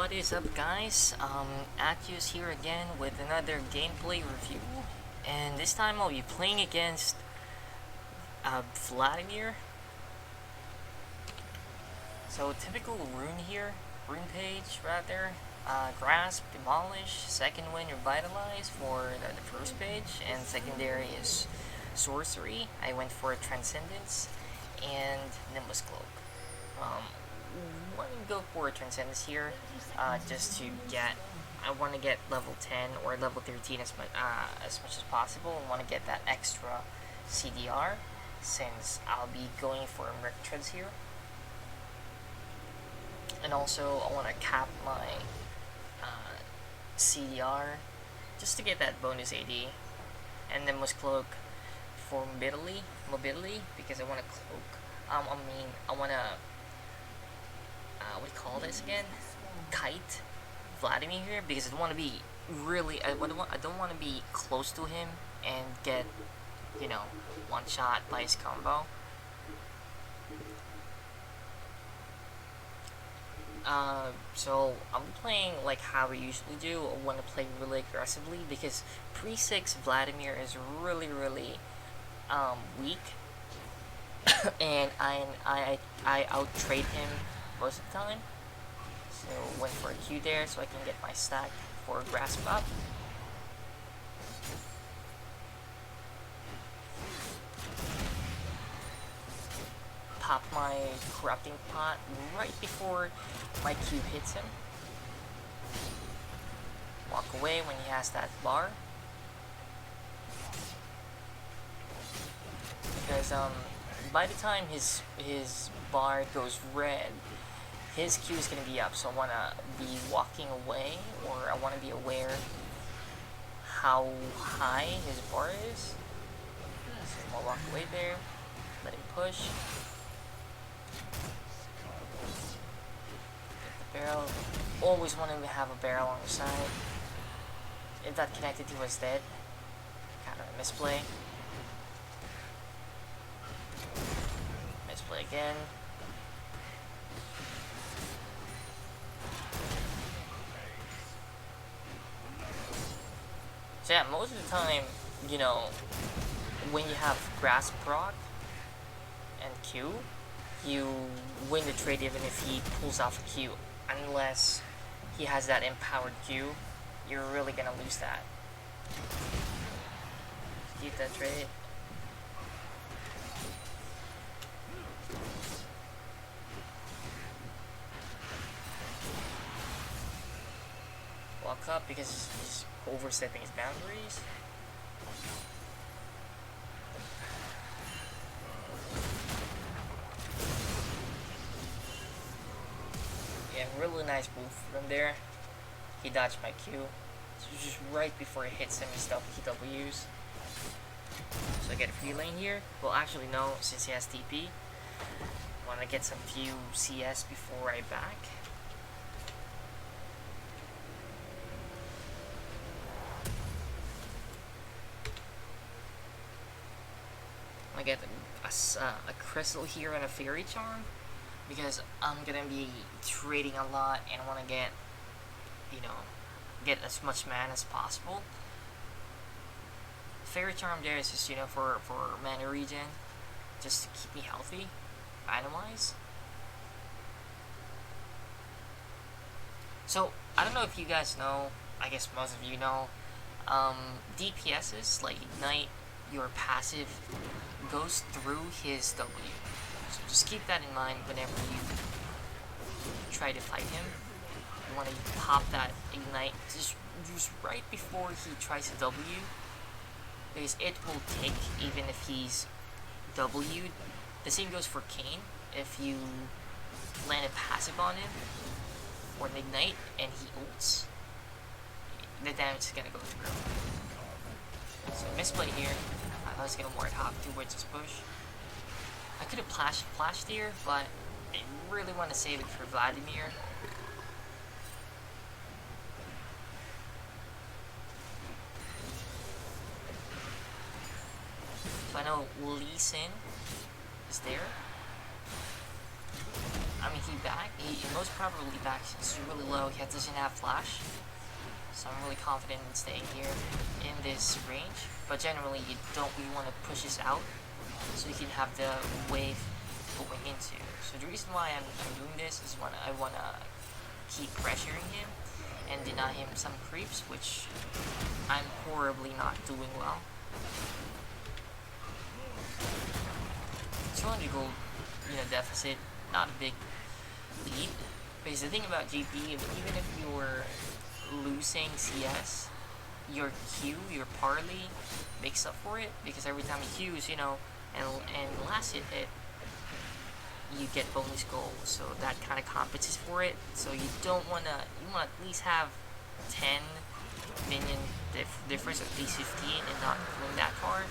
What is up, guys? Acus here again with another gameplay review, and this time I'll be playing against Vladimir. So typical rune here, rune page rather. Grasp, Demolish, second win, Revitalize for the first page, and secondary is Sorcery. I went for Transcendence and Nimbus Cloak. Want to go for Transcendence here, just to get. I want to get level 10 or level 13 as much as possible. I want to get that extra CDR since I'll be going for Merc Treads here, and also I want to cap my CDR just to get that bonus AD, and then Nimbus Cloak for mobility because I want to cloak. I want to. What do you call this again? Kite Vladimir here because I don't want to be I don't want to be close to him and get, one shot by his combo. So I'm playing like how we usually do. I want to play really aggressively because pre-6 Vladimir is really weak, and I out trade him most of the time. So went for a Q there so I can get my stack for Grasp up. Pop my Corrupting Pot right before my Q hits him. Walk away when he has that bar. Because by the time his bar goes red, his Q is going to be up, so I want to be walking away, or I want to be aware how high his bar is. So I'll walk away there, let him push. Get the barrel. Always want to have a barrel on the side. If that connected, he was dead. Kind of a misplay. Misplay again. So yeah, most of the time, when you have Grasp proc and Q, you win the trade even if he pulls off a Q. Unless he has that empowered Q, you're really gonna lose that. Keep that trade. Walk up because he's overstepping his boundaries. Yeah, really nice move from there. He dodged my Q. So just right before it hits him, he W's. So I get a free lane here. Well, actually no, since he has TP. Want to get some few CS before I back. I get a crystal here and a fairy charm because I'm gonna be trading a lot and I want to get as much mana as possible. Fairy charm there is just for mana regen, just to keep me healthy mana wise. So I don't know if you guys know, I guess most of you know, DPSs like Ignite, your passive goes through his W. So just keep that in mind whenever you try to fight him. You want to pop that Ignite just right before he tries to W, because it will take even if he's W'd. The same goes for Kane. If you land a passive on him or an Ignite and he ults, the damage is gonna go through. So misplay here. I was gonna ward hop towards his push. I could have flashed here, but I really want to save it for Vladimir. So I know Lee Sin is there. I mean, he most probably back since he's really low. He doesn't have flash, so I'm really confident in staying here in this range. But generally, you want to push this out so you can have the wave going into. So the reason why I'm doing this is I want to keep pressuring him and deny him some creeps, which I'm horribly not doing well. 200 gold, deficit, not a big lead. Because the thing about GP, even if you're losing CS, your Q, your parley, makes up for it. Because every time you Qs, and last hit, you get bonus gold. So that kind of compensates for it. So you want to at least have 10 minion difference, at least 15, and not win that card.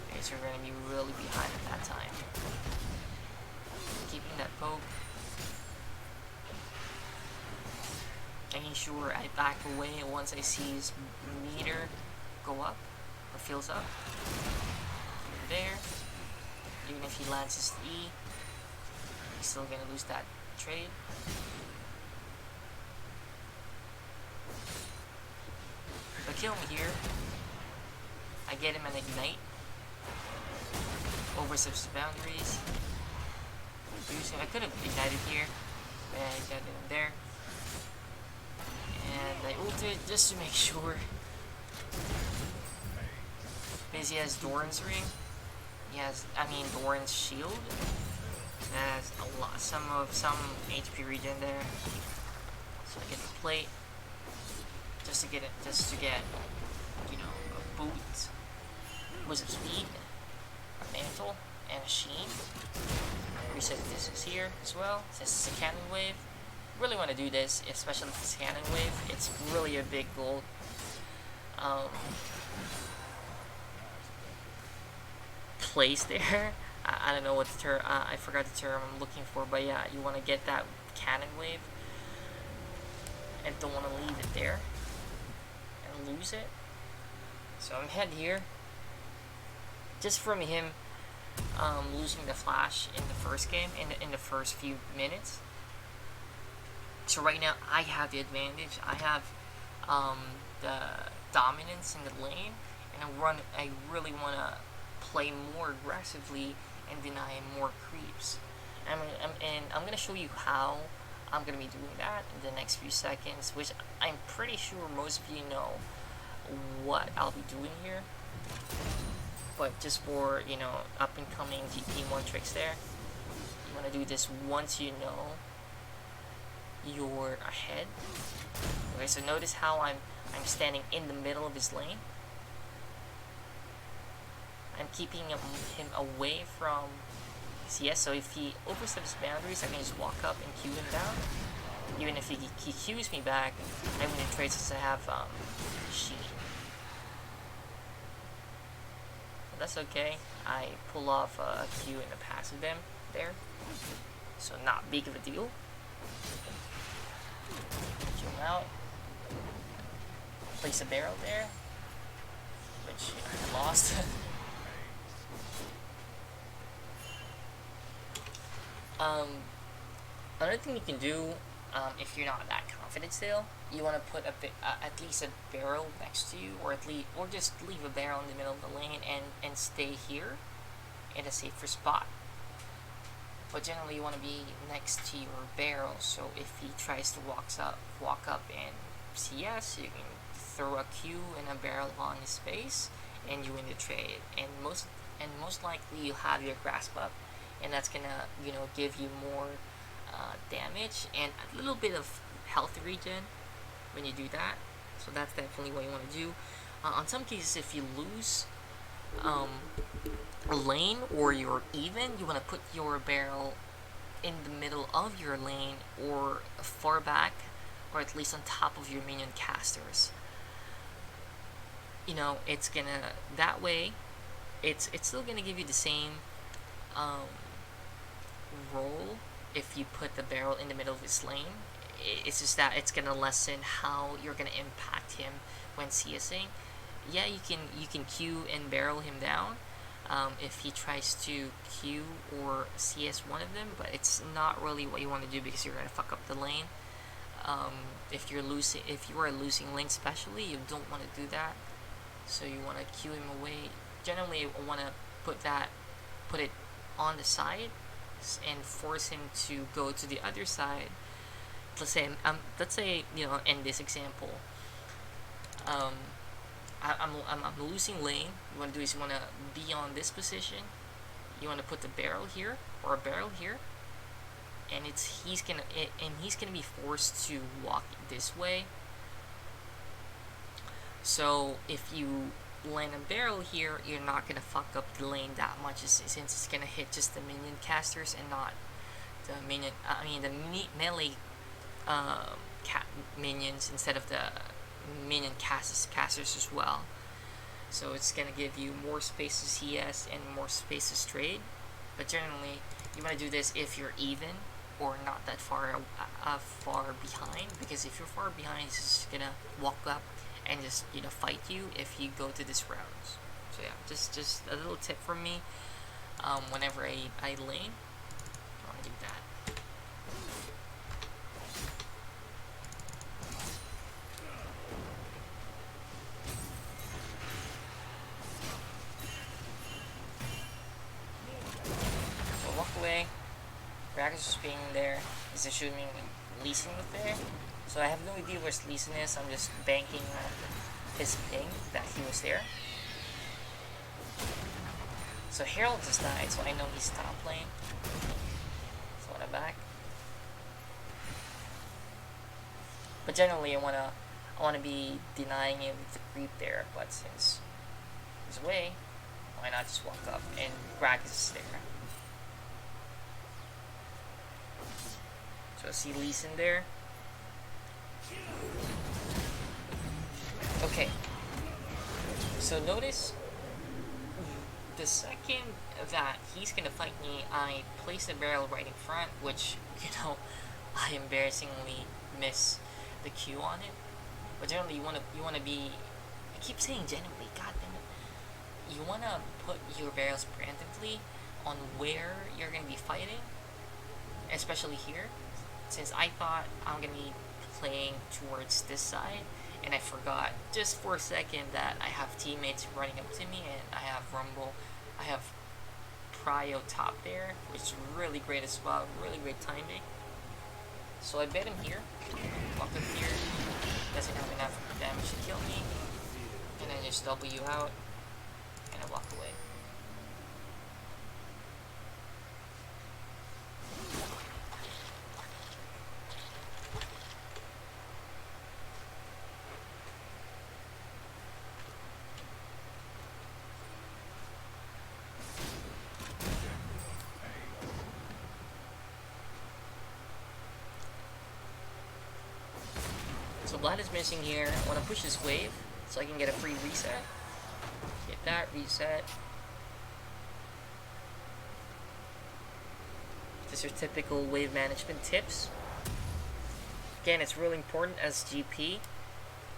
Because you're going to be really behind at that time. Keeping that poke. Making sure I back away once I see his meter go up, or fills up. There. Even if he lands his E, he's still going to lose that trade. But kill me here. I get him an ignite. Oversteps the boundaries. I could have ignited here, and I got him there. And I ulted just to make sure. Because he has Doran's ring. He has, Doran's shield. It has a lot, some HP regen there. So I get the plate. Just to get, a boot. Boost of speed. A mantle. And a sheen. Reset this is here as well. This is a cannon wave. Really want to do this, especially with this cannon wave. It's really a big goal. Place there. I don't know what the term. I forgot the term I'm looking for, but yeah, you want to get that cannon wave, and don't want to leave it there and lose it. So I'm head here. Just from him losing the flash in the first game, in the first few minutes. So right now I have the advantage. I have the dominance in the lane, and I really want to play more aggressively and deny more creeps. And I'm going to show you how I'm going to be doing that in the next few seconds, which I'm pretty sure most of you know what I'll be doing here. But just for, up and coming GP1 tricks there, you want to do this once you know you're ahead. Okay, so notice how I'm standing in the middle of his lane. I'm keeping him away from CS, so if he oversteps boundaries, I can just walk up and Q him down. Even if he Qs me back, I win in trades since I have Sheen. But that's okay. I pull off a Q and a passive them there, so not big of a deal. Kill him out. Place a barrel there, which I lost. Another thing you can do, if you're not that confident still, you want to put at least a barrel next to you, or just leave a barrel in the middle of the lane and stay here in a safer spot. But generally, you want to be next to your barrel, so if he tries to walk up and CS, you can throw a Q and a barrel on his face, and you win the trade. And most likely, you'll have your grasp up, and that's gonna give you more damage and a little bit of health regen when you do that. So that's definitely what you want to do. On some cases, if you lose a lane or you're even, you want to put your barrel in the middle of your lane or far back, or at least on top of your minion casters. It's gonna, that way it's still gonna give you the same role if you put the barrel in the middle of his lane. It's just that it's gonna lessen how you're gonna impact him when CSing. Yeah, you can Q and barrel him down, if he tries to Q or CS one of them, but it's not really what you want to do because you're gonna fuck up the lane. If you are losing lane, especially, you don't want to do that. So you want to Q him away. Generally, you want to put it on the side and force him to go to the other side. Let's say in this example, I'm losing lane. You want to do is you want to be on this position. You want to put the barrel here or a barrel here, and he's gonna be forced to walk this way. So if you land a barrel here, you're not gonna fuck up the lane that much, since it's gonna hit just the minion casters and not the melee minions instead of the minion casters as well. So it's gonna give you more space to CS and more space to trade. But generally, you want to do this if you're even or not that far behind, because if you're far behind, he's just gonna walk up and just fight you if you go to this route. So yeah, just a little tip from me. Whenever I lane, I want to do that. So walk away. Racket's just being there. Is assuming Lee Sin was there. So I have no idea where Lee Sin is. I'm just banking on his ping that he was there. So Herald just died, so I know he's top lane. So I'm back. But generally, I wanna be denying him the creep there. But since he's away, why not just walk up and Rack is there? So see Lee Sin there. Okay. So notice the second that he's gonna fight me, I place a barrel right in front, which I embarrassingly miss the Q on it. But generally, you wanna be. I keep saying generally, god damn it. You wanna put your barrels preemptively on where you're gonna be fighting, especially here. Since I thought I'm gonna be playing towards this side, and I forgot just for a second that I have teammates running up to me, and I have Rumble, I have Prio top there, which is really great as well, really great timing. So I bet him here, walk up here, doesn't have enough damage to kill me, and then just W out, and I walk away. So Vlad is missing here. I want to push this wave so I can get a free reset. Get that, reset. These are typical wave management tips. Again, it's really important as GP,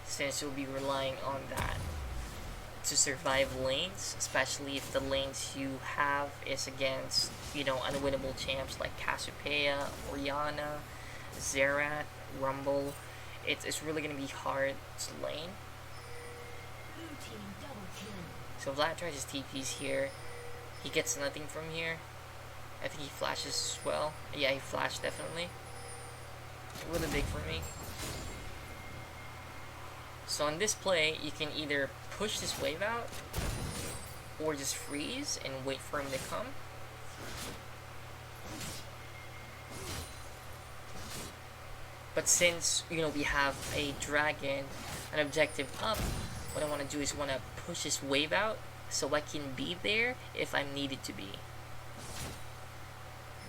since you'll be relying on that to survive lanes, especially if the lanes you have is against, unwinnable champs like Cassiopeia, Orianna, Xerath, Rumble. It's really gonna be hard to lane. So Vlad tries his TPs here. He gets nothing from here. I think he flashes as well. Yeah, he flashed definitely. Really big for me. So on this play, you can either push this wave out, or just freeze and wait for him to come. But since, we have a dragon, an objective up, what I want to do is want to push this wave out so I can be there if I'm needed to be.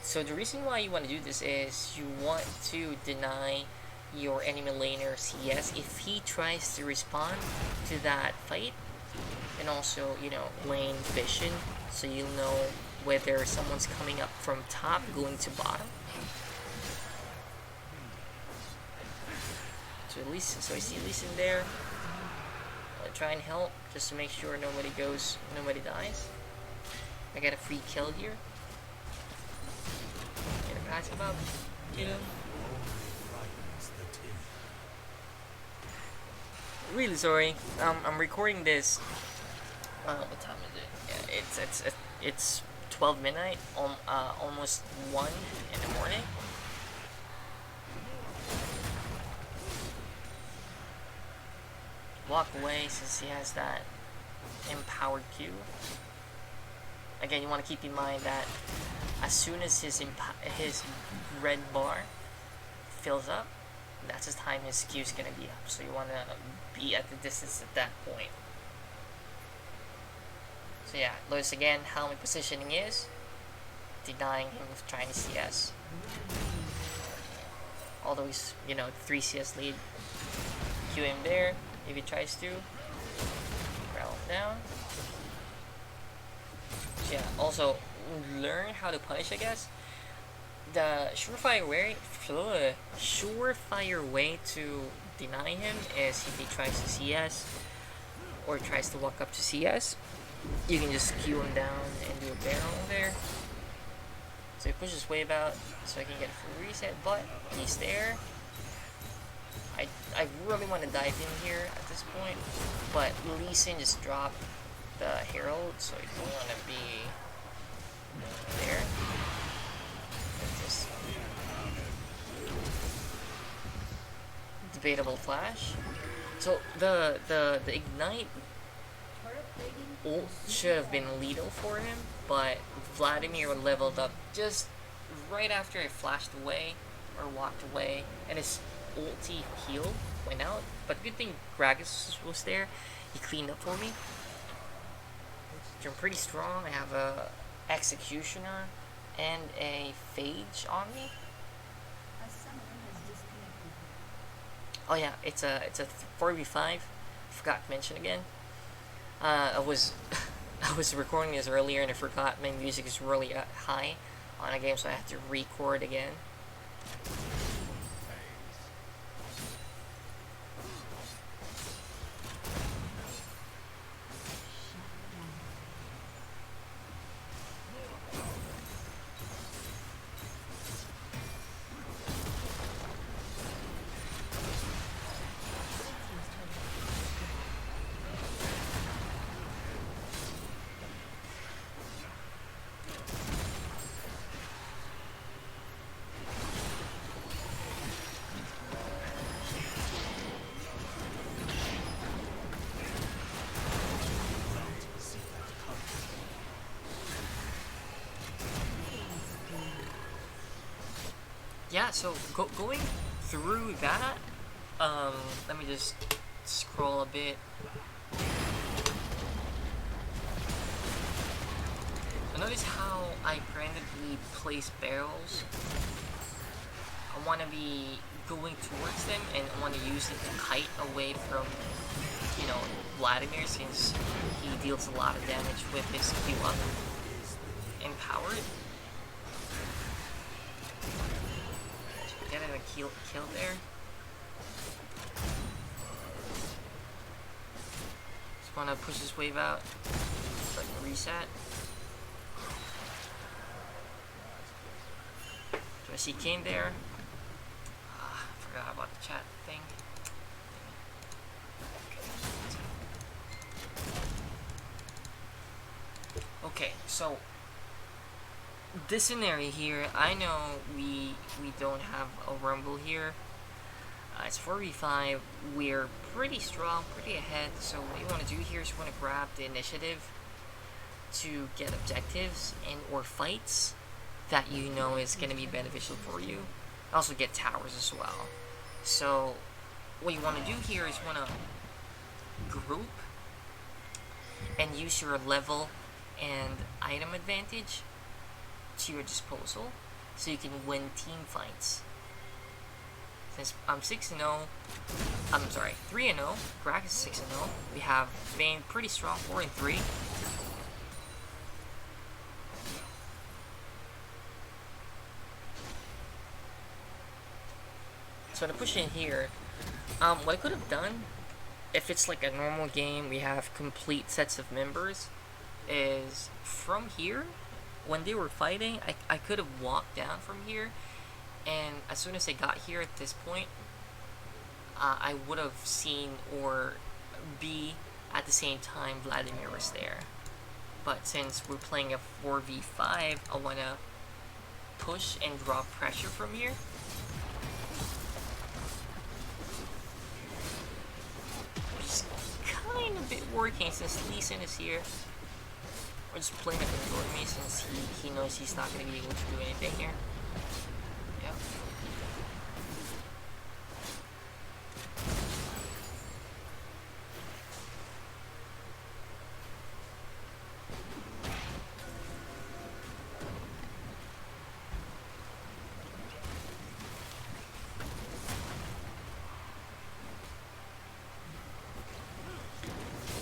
So the reason why you want to do this is you want to deny your enemy laner CS if he tries to respond to that fight, and also, lane vision, so you'll know whether someone's coming up from top going to bottom. So I see Lee Sin there. I'll try and help just to make sure nobody dies. I get a free kill here. Get a passive up. You know. Really sorry. I'm recording this. What time is it? Yeah, it's 12 midnight. Almost 1 in the morning. Walk away since he has that empowered Q. Again, you want to keep in mind that as soon as his red bar fills up, that's the time his Q is gonna be up. So you want to be at the distance at that point. So yeah, notice again how my positioning is, denying him of trying to CS. Although he's 3 CS lead, Q him there if he tries to. Rattle him down. So yeah, also learn how to punish, I guess. The surefire way to deny him is if he tries to CS or tries to walk up to CS. You can just Q him down and do a barrel there. So he pushes wave out so I can get a full reset, but he's there. I really want to dive in here at this point, but Lee Sin just dropped the Herald, so I don't want to be there. Just debatable flash. So the Ignite ult should have been lethal for him, but Vladimir leveled up just right after I flashed away or walked away, and his ulti healed, went out. But good thing Gragas was there. He cleaned up for me. So I'm pretty strong. I have a Executioner and a Phage on me. Oh yeah, it's a 4v5. Forgot to mention again. I was recording this earlier and I forgot my music is really high on a game, so I have to record again. Yeah, so going through that, let me just scroll a bit. So notice how I randomly place barrels. I want to be going towards them and I want to use it to kite away from, Vladimir, since he deals a lot of damage with his Q up. Empowered. Getting a kill there. Just wanna push this wave out so I can reset. So I see Kane there. Forgot about the chat thing. Okay, so this scenario here, I know we don't have a rumble here. It's 4v5. We're pretty strong, pretty ahead. So what you want to do here is you want to grab the initiative to get objectives and or fights that you know is going to be beneficial for you. Also get towers as well. So what you want to do here is you want to group and use your level and item advantage to your disposal so you can win team fights. Since I'm 6-0, I'm sorry, 3-0, Gragas is 6-0, we have been pretty strong, 4-3. So to push in here, what I could have done, if it's like a normal game, we have complete sets of members, is from here, when they were fighting, I could have walked down from here, and as soon as I got here at this point, I would have seen or be at the same time Vladimir was there. But since we're playing a 4v5, I want to push and draw pressure from here. Which is kind of a bit working since Lee Sin is here. Or just playing a control me since he knows he's not going to be able to do anything here. Yep.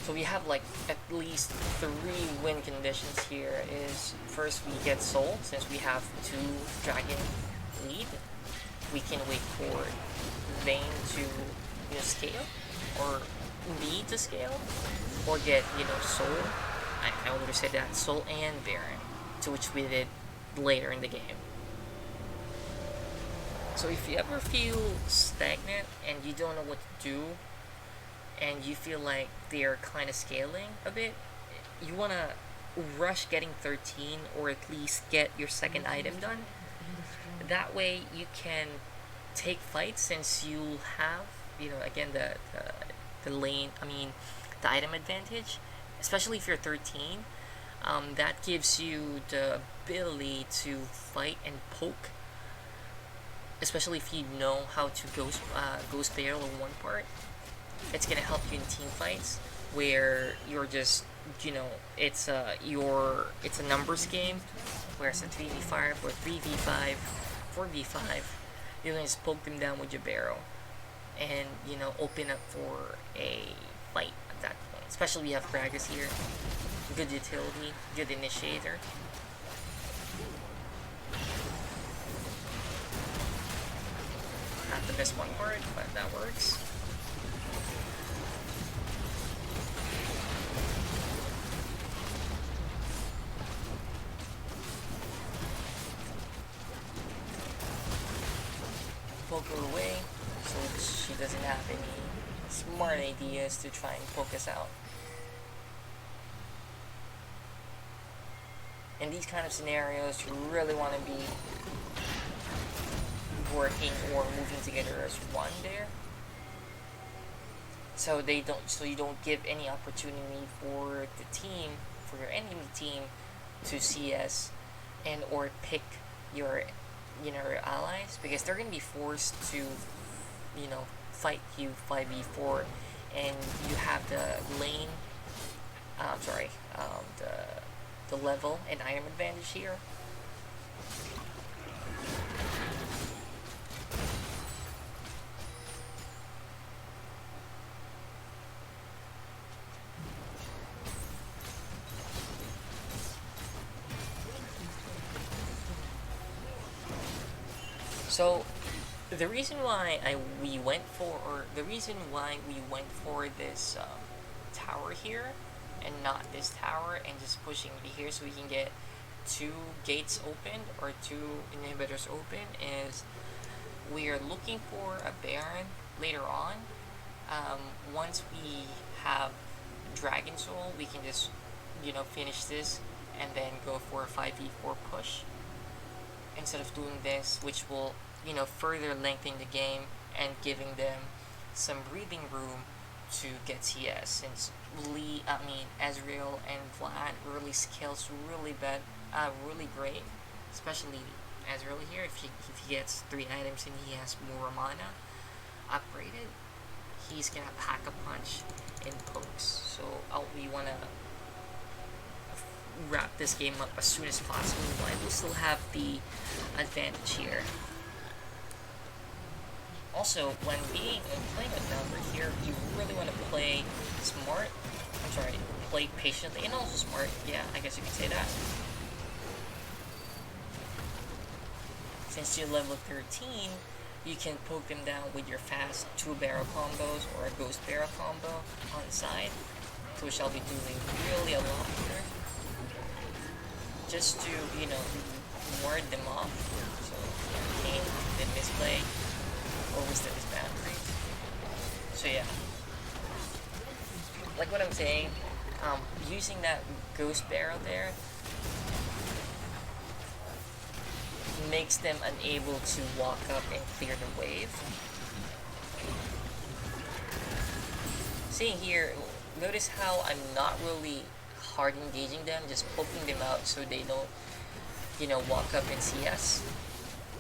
So we have like at least 3 win conditions here. Is first we get Soul, since we have 2 dragon lead. We can wait for Vayne to scale, or me to scale, or get Soul. I already said that, Soul and Baron, to which we did later in the game. So if you ever feel stagnant and you don't know what to do, and you feel like they're kind of scaling a bit, you want to rush getting 13, or at least get your second item done. That way you can take fights, since you'll have, again, the lane, the item advantage, especially if you're 13. That gives you the ability to fight and poke, especially if you know how to ghost barrel in one part. It's gonna help you in team fights where you're just, it's a numbers game, where it's a 3v5 or 3v5, 4v5. You can just poke them down with your barrel, and open up for a fight at that point. Especially we have Gragas here, good utility, good initiator. Not the best one part, but that works. Poke her away, so she doesn't have any smart ideas to try and poke us out. In these kind of scenarios, you really want to be working or moving together as one there, so you don't give any opportunity for your enemy team to CS and or pick your allies, because they're gonna be forced to fight you 5v4, and you have the lane the level and item advantage here. So the reason why we went for this tower here and not this tower, and just pushing it here so we can get 2 gates open or 2 inhibitors open, is we are looking for a Baron later on. Once we have Dragon Soul, we can just finish this and then go for a 5v4 push, instead of doing this, which will further lengthen the game and giving them some breathing room to get CS, since Ezreal and Vlad really scales really great, especially Ezreal here. If he gets 3 items and he has more mana upgraded, he's gonna pack a punch in pokes. So we wanna wrap this game up as soon as possible while we still have the advantage here. Also, when playing with number here, you really want to play smart. Play patiently and also smart. Yeah, I guess you could say that. Since you're level 13, you can poke them down with your fast 2-barrel combos or a ghost barrel combo on the side, which I'll be doing really a lot here. just to, you know, ward them off. So, Kane did misplay, overstepped his boundaries. So yeah, like what I'm saying, using that ghost barrel there makes them unable to walk up and clear the wave. Seeing here, notice how I'm not really hard engaging them, just poking them out so they don't, you know, walk up in CS.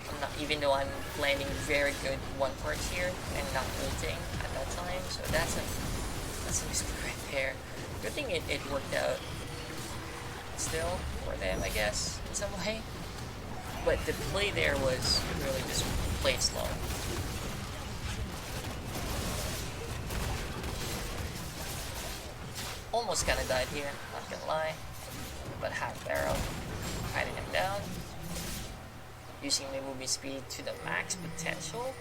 I'm not, even though I'm landing very good one parts here and not ulting at that time, so that's a mistake right there. Good thing it worked out still for them, I guess, in some way. But the play there was really just played slow. Almost kinda died here, not gonna lie. But half barrel, hiding him down. Using my movement speed to the max potential.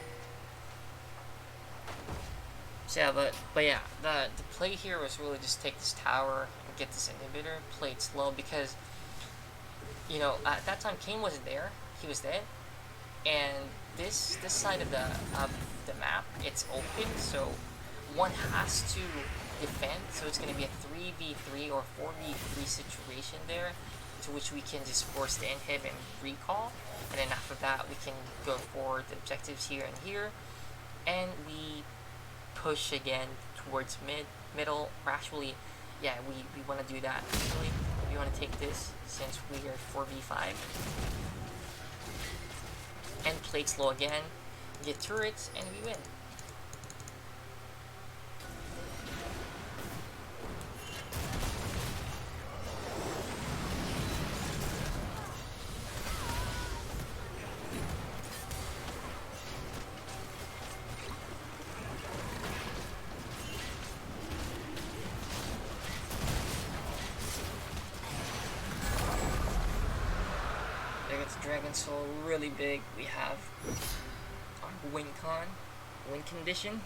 So yeah, but yeah, the play here was really just take this tower and get this inhibitor, play it slow, because, you know, at that time Kane wasn't there, he was dead, and this side of the map, it's open, so one has to defend, so it's going to be a 3v3 or 4v3 situation there, to which we can just force the inhib and recall, and then after that we can go for the objectives here and here, and we push again towards middle, or actually, yeah, we want to do that, actually. We want to take this, since we are 4v5, and play it slow again, get turrets, and we win. Dragon Soul really big. We have our win condition.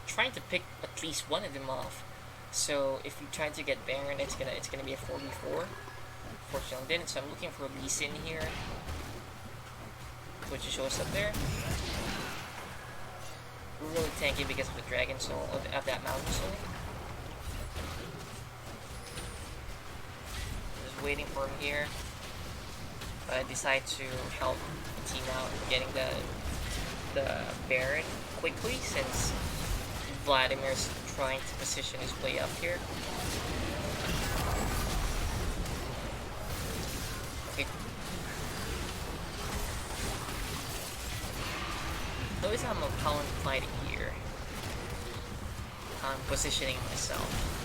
Trying to pick at least one of them off. So if you try to get Baron, it's gonna be a 4v4. Unfortunately, didn't. So I'm looking for a Lee Sin here, which shows up there. We're really tanky because of the Dragon Soul of that Mountain Soul. Just waiting for him here, but I decide to help the team out getting the Baron quickly, since Vladimir's trying to position his way up here. Okay. Notice how I'm fighting here. I'm positioning myself.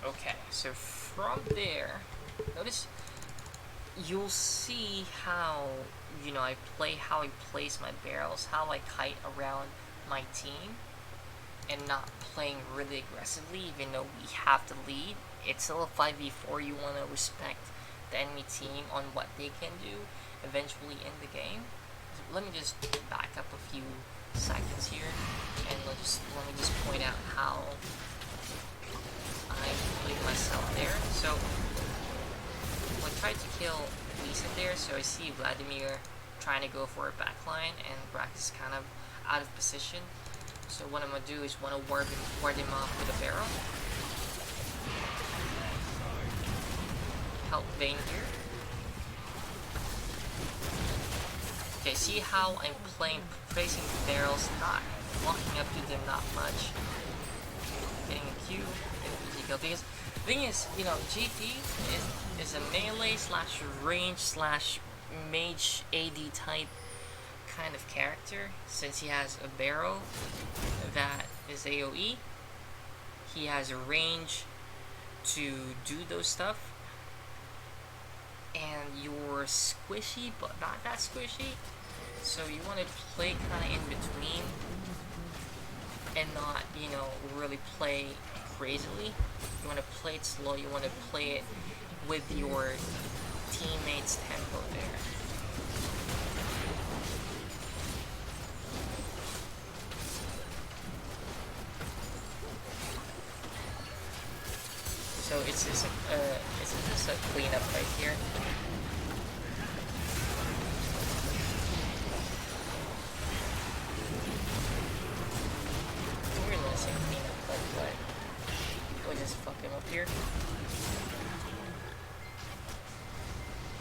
Okay, so from there, notice you'll see how, you know, how I place my barrels, how I kite around my team, and not playing really aggressively, even though we have to lead. It's still a 5v4. You want to respect the enemy team on what they can do eventually in the game. So let me just back up a few seconds here, and let me just point out how I played myself there. So I tried to kill Lisa there, so I see Vladimir trying to go for a backline, and Brack is kind of out of position. So what I'm gonna do is ward him off with a barrel. Help Vayne here. Okay, see how I'm placing the barrels, not walking up to them that much. Getting a Q, getting an easy kill. Because the thing is, you know, GP is a melee slash range slash mage AD type kind of character, since he has a barrel that is AoE. He has a range to do those stuff, and you're squishy but not that squishy. So you want to play kind of in between and not, you know, really play crazily. You want to play it slow. You want to play it with your teammates' tempo there. So it's just a cleanup right here. We're gonna say cleanup, but we'll just fuck him up here.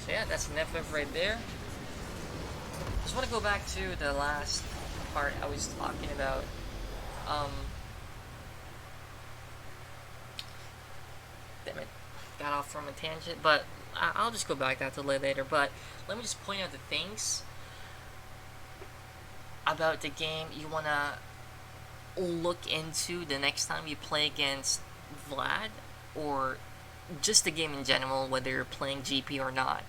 So yeah, that's an FF right there. Just want to go back to the last part I was talking about. Damn it, got off from a tangent, but I'll just go back to that later. But let me just point out the things about the game you want to look into the next time you play against Vlad, or just the game in general, whether you're playing GP or not,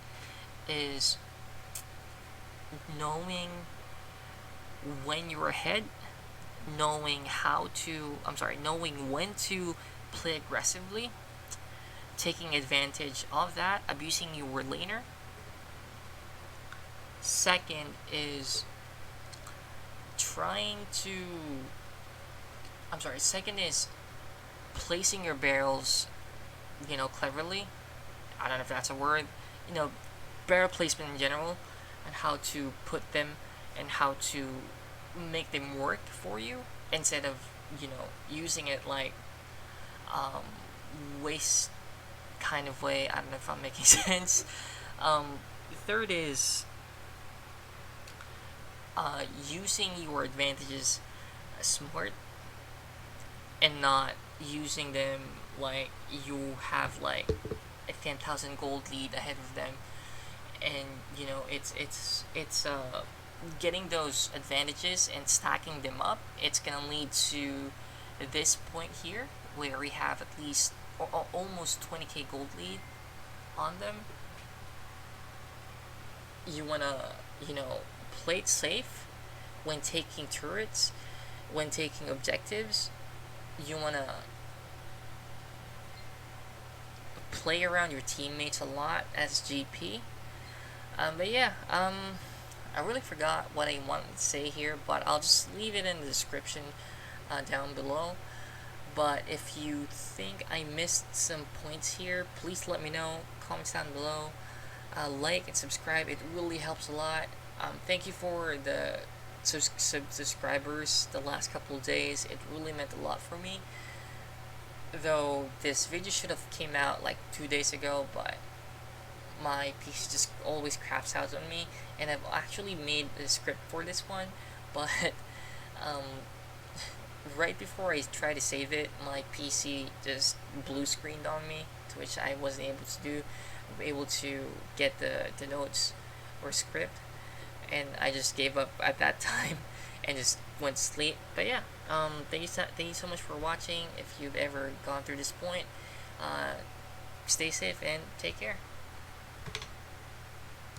is knowing when you're ahead, knowing when to play aggressively, taking advantage of that, abusing your laner. Second is placing your barrels, you know, cleverly. I don't know if that's a word. You know, barrel placement in general, and how to put them and how to make them work for you instead of, you know, using it like waste kind of way. I don't know if I'm making sense. Third is using your advantages smart and not using them like you have like a 10,000 gold lead ahead of them, and you know it's getting those advantages and stacking them up. It's gonna lead to this point here where we have at least almost 20k gold lead on them. You wanna, you know, play it safe when taking turrets, when taking objectives. You wanna play around your teammates a lot as GP. But yeah, I really forgot what I wanted to say here, but I'll just leave it in the description down below. But if you think I missed some points here, please let me know. Comments down below. Like and subscribe. It really helps a lot. Thank you for the subscribers the last couple of days. It really meant a lot for me. Though this video should have came out like 2 days ago, but my PC just always craps out on me, and I've actually made a script for this one, but right before I tried to save it, my PC just blue screened on me, to which I wasn't able to get the notes or script, and I just gave up at that time and just went to sleep. But yeah, thank you so much for watching. If you've ever gone through this point, stay safe and take care.